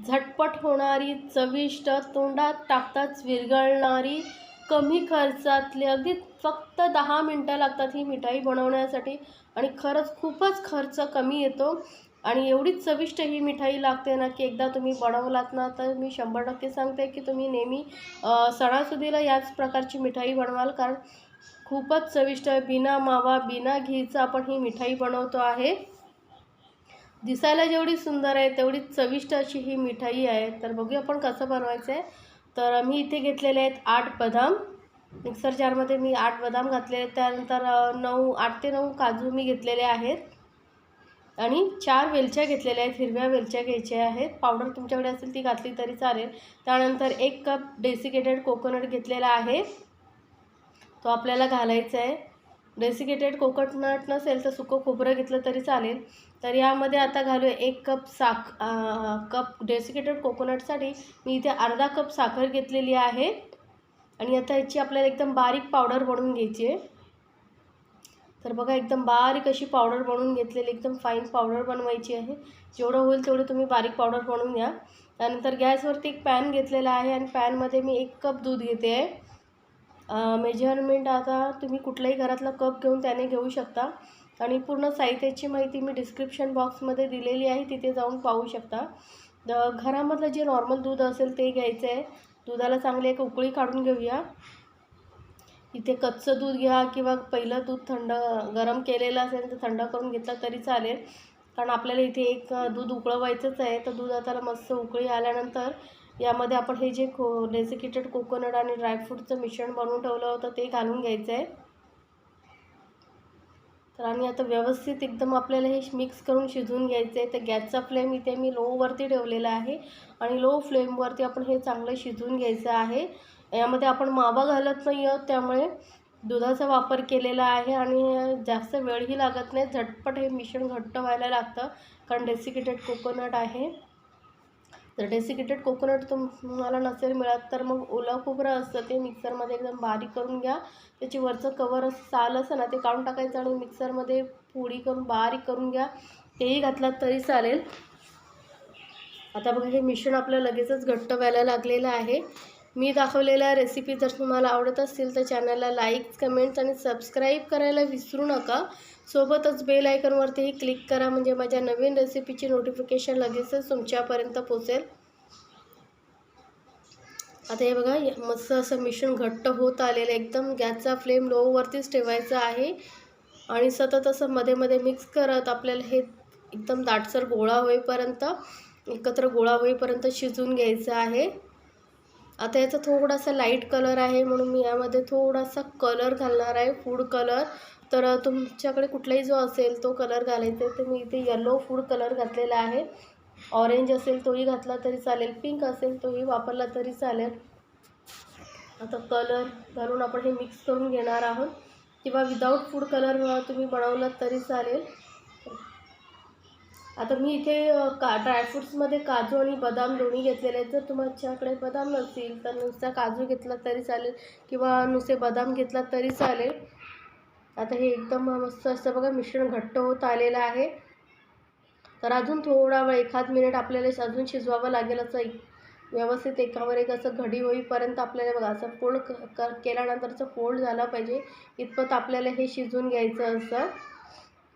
झटपट होणारी, चविष्ट, तोंडात टाकताच विरघळणारी, कमी खर्चातली, अगदी फक्त 10 मिनटं लागतात ही मिठाई बनवण्यासाठी आणि खरंच खूपच खर्च कमी येतो आणि एवढीच चविष्ट ही मिठाई लागते ना, की एकदा तुम्ही बनवलात ना, तर मी 100% सांगते की तुम्ही नेहमी सणासुदीला याच प्रकारची मिठाई बनवाल, कारण खूपच चविष्ट आहे. बिना मावा, बिना घीचं आपण ही मिठाई बनवतो आहे. दिसायला जेवढी सुंदर आहे तेवढीच चविष्ट अशी ही मिठाई आहे. तर बघूया आपण कसं बनवायचं आहे. तर मी इथे घेतलेले आहेत 8 बदाम. मिक्सर जारमध्ये मी 8 बदाम घातले आहेत. त्यानंतर 8 ते 9 काजू मी घेतलेले आहेत आणि 4 वेलच्या घेतलेल्या आहेत. हिरव्या वेलच्या घ्यायच्या आहेत. पावडर तुमच्याकडे असेल ती घातली तरी चालेल. त्यानंतर 1 कप डेसिकेटेड कोकोनट घेतलेला आहे, तो आपल्याला घालायचा आहे. डेसिकेटेड कोकोनट नसेल तर सुकं खोबरं घेतलं तरी चालेल. तर यामध्ये आता घालूया 1 कप कप डेसिकेटेड कोकोनटसाठी मी इथे अर्धा कप साखर घेतलेली आहे आणि आता याची आपल्याला एकदम बारीक पावडर बनवून घ्यायची आहे. तर बघा एकदम बारीक अशी पावडर बनवून घेतलेली, एकदम फाईन पावडर बनवायची आहे. जेवढं होईल तेवढं तुम्ही बारीक पावडर बनवून घ्या. त्यानंतर गॅसवरती एक पॅन घेतलेला आहे आणि पॅनमध्ये मी 1 कप दूध घेते आहे. मेजरमेंट आता तुम्ही कुठलाही घरातला कप घेऊन त्याने घेऊ शकता आणि पूर्ण साहित्याची माहिती मी डिस्क्रिप्शन बॉक्समध्ये दिलेली आहे, तिथे जाऊन पाहू शकता. घरामधलं जे नॉर्मल दूध असेल ते घ्यायचं आहे. दुधाला चांगली एक उकळी काढून घेऊया. इथे कच्चं दूध घ्या किंवा पहिलं दूध गरम केलेलं असेल तर थंड करून घेतलं तरी चालेल, कारण आपल्याला इथे एक दूध उकळवायचंच आहे. तर दूध आता मस्त उकळी आल्यानंतर यामध्ये आपण हे जे डेसिकेटेड कोकोनट आणि ड्रायफ्रूटचं मिश्रण बनवून ठेवलं होतं ते घालून घ्यायचं आहे. तर आणि आता व्यवस्थित एकदम आपल्याला हे मिक्स करून शिजवून घ्यायचं आहे. तर गॅसचा फ्लेम इथे मी लोवरती ठेवलेला आहे आणि लो फ्लेमवरती आपण हे चांगलं शिजवून घ्यायचं आहे. यामध्ये आपण मावा घालत नाही आहोत, त्यामुळे दुधाचा वापर केलेला आहे आणि जास्त वेळही लागत नाही. झटपट हे मिश्रण घट्ट व्हायला लागतं, कारण डेसिकेटेड कोकोनट आहे. जर डेसिकेटेड कोकोनट तुम्हाला नसेल मिळत तर मग ओलं खोबरं असतं ते मिक्सरमध्ये एकदम बारीक करून घ्या. त्याची वरचं कवर असं साल असं ना ते काढून टाकायचं आणि मिक्सरमध्ये पोळी करून बारीक करून घ्या. तेही घातलात तरी चालेल. आता बघा हे मिश्रण आपलं लगेचच घट्ट व्हायला लागलेलं आहे. मी दाखवलेल्या रेसिपी जर तुम्हाला आवडत असतील तर चॅनलला लाईक, कमेंट्स आणि सबस्क्राईब करायला विसरू नका. सोबतच बेल आयकॉनवरतीही क्लिक करा, म्हणजे माझ्या नवीन रेसिपीची नोटिफिकेशन लगेचच तुमच्यापर्यंत पोहोचेल. आता हे बघा मस्त असं मिश्रण घट्ट होत आलेलं, एकदम गॅसचा फ्लेम लोवरतीच ठेवायचा आहे आणि सतत असं मध्ये मध्ये मिक्स करत आपल्याला हे एकदम दाटसर गोळा होईपर्यंत, एकत्र गोळा होईपर्यंत शिजवून घ्यायचं आहे. आता याचा थोडासा लाईट कलर आहे म्हणून मी यामध्ये थोडासा कलर घालणार आहे, फूड कलर. तर तुमच्याकडे कुठलाही जो असेल तो कलर घालायचा आहे. तर मी इथे येलो फूड कलर घातलेला आहे. ऑरेंज असेल तोही घातला तरी चालेल, पिंक असेल तोही वापरला तरी चालेल. आता कलर घालून आपण हे मिक्स करून घेणार आहोत, किंवा विदाऊट फूड कलर तुम्ही बनवलात तरी चालेल. आता मी इथे ड्रायफ्रूट्समध्ये काजू आणि बदाम दोन्ही घेतलेले आहेत. जर तुमच्याकडे बदाम नसतील तर नुसता काजू घेतला तरी चालेल किंवा नुसते बदाम घेतला तरी चालेल. आता हे एकदम मस्त असं बघा मिश्रण घट्ट होत आलेलं आहे. तर अजून थोडा वेळ 1 मिनिट आपल्याला अजून शिजवावं लागेल. असं व्यवस्थित एकावर एक असं घडी होईपर्यंत आपल्याला बघा असं फोल्ड केल्यानंतरचं फोल्ड झाला पाहिजे इतपत आपल्याला हे शिजवून घ्यायचं असं,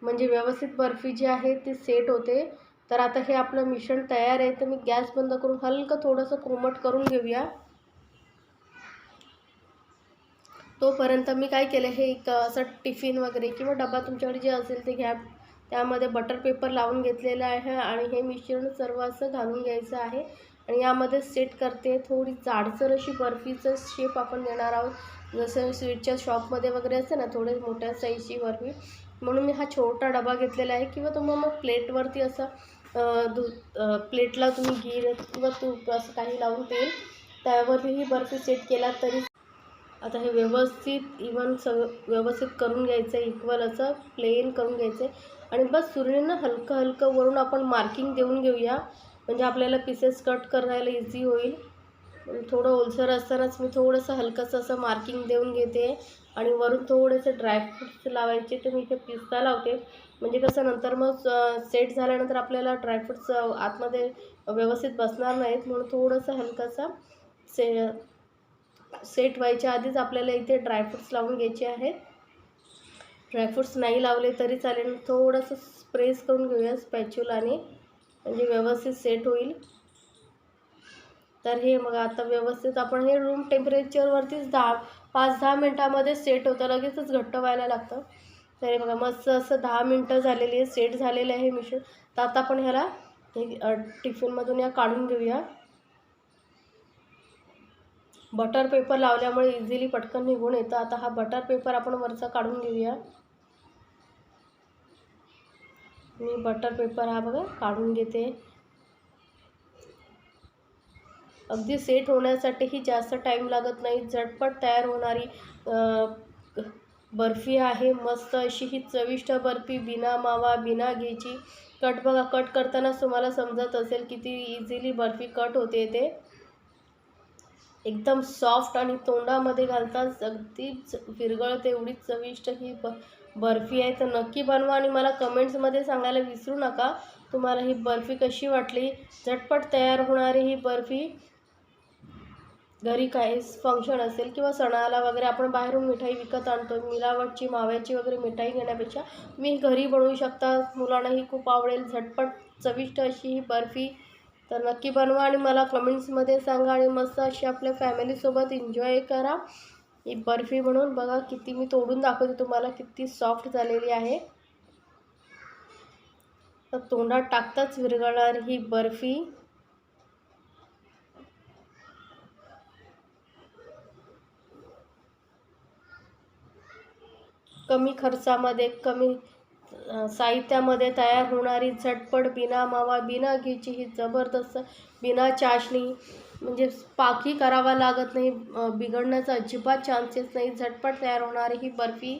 म्हणजे व्यवस्थित बर्फी जी आहे ती सेट होते. तर आता हे आपलं मिश्रण तयार आहे. तर मी गॅस बंद करून हलकं थोडंसं कोमट करून घेऊया. तोपर्यंत मी काय केलं, हे एक असं टिफिन वगैरे किंवा डबा तुमच्याकडे जे असेल ते घ्या. त्यामध्ये बटर पेपर लावून घेतलेलं आहे आणि हे मिश्रण सर्व असं घालून घ्यायचं आहे आणि यामध्ये सेट करते. थोडी जाडसर अशी बर्फीचं शेप आपण देणार आहोत, जसं स्वीटच्या शॉपमध्ये वगैरे असते ना थोडे मोठ्या साईजची बर्फी, म्हणून मी हा छोटा डबा घेतलेला आहे. किंवा तुम्ही मग प्लेटवरती असं प्लेटला तुम्ही घी किंवा तूप असं काही लावून तेल त्यावरती ही बर्फी सेट केला तरी. आता हे व्यवस्थित व्यवस्थित करून घ्यायचं आहे, इक्वल असं प्लेन करून घ्यायचं आहे आणि बस सुरीनं हलकं हलकं वरून आपण मार्किंग देऊन घेऊया, म्हणजे आपल्याला पीसेस कट करायला इझी होईल. थोडं ओलसर असतानाच मी थोडंसं हलकंसं असं मार्किंग देऊन घेते आणि वरून थोडेसे ड्रायफ्रूट्स लावायचे. तर मी इथे पिस्ता लावते. म्हणजे कसं नंतर मग सेट झाल्यानंतर आपल्याला ड्रायफ्रूट्स आतमध्ये व्यवस्थित बसणार नाहीत, म्हणून थोडंसं हलकासा सेट व्हायच्या आधीच आपल्याला इथे ड्रायफ्रूट्स लावून घ्यायचे आहेत. ड्रायफ्रूट्स नाही लावले तरी चालेल, थोडंसं प्रेस करून घेऊया स्पॅच्युलाने, म्हणजे व्यवस्थित सेट होईल. तर हे मग आता व्यवस्थित आपण हे रूम टेम्परेचरवरतीच 5-10 मिनटामध्ये सेट होतं, लगेचच घट्ट व्हायला लागतं. तर हे बघा मस्त असं 10 मिनटं झालेली आहे, सेट झालेलं आहे मिश्रण. तर आता आपण ह्याला टिफिनमधून या काढून घेऊया. बटर पेपर लावल्यामुळे इझिली पटकन निघून येतं. आता हा बटर पेपर आपण वरचा काढून घेऊया. मी बटर पेपर हा बघा काढून घेते. अगदी सेट होण्यासाठीही जास्त टाईम लागत नाही, झटपट तयार होणारी बर्फी आहे. मस्त अशी ही चविष्ट बर्फी, बिना मावा बिना घीची. कट बघा, कट करतानाच तुम्हाला समजत असेल किती इझिली बर्फी कट होते. ते एकदम सॉफ्ट आणि तोंडामध्ये घालताच अगदीच विरघळते, एवढीच चविष्ट ही बर्फी आहे. तर नक्की बनवा आणि मला कमेंट्समध्ये सांगायला विसरू नका तुम्हाला ही बर्फी कशी वाटली. झटपट तयार होणारी ही बर्फी घरी काही फंक्शन असेल किंवा सणाला वगैरे आपण बाहेरून मिठाई विकत आणतो, मिलावटची माव्याची वगैरे मिठाई घेण्यापेक्षा तुम्ही घरी बनवू शकता. मुलांनाही खूप आवडेल, झटपट चविष्ट अशी ही बर्फी. तर नक्की बनवा आणि मला कमेंट्समध्ये सांगा आणि मस्त अशी आपल्या फॅमिलीसोबत एन्जॉय करा ही बर्फी बनवून. बघा किती मी तोडून दाखवते तुम्हाला, किती सॉफ्ट झालेली आहे. तर तोंडात टाकताच विरघळणारी ही बर्फी. कमी खर्चामध्ये, कमी साहित्यामध्ये तयार होणारी झटपट बिना मावा बिना घीची ही जबरदस्त, बिना चाशणी, म्हणजे पाकही करावा लागत नाही, बिघडण्याचा अजिबात चान्सेस नाही, झटपट तयार होणारी ही बर्फी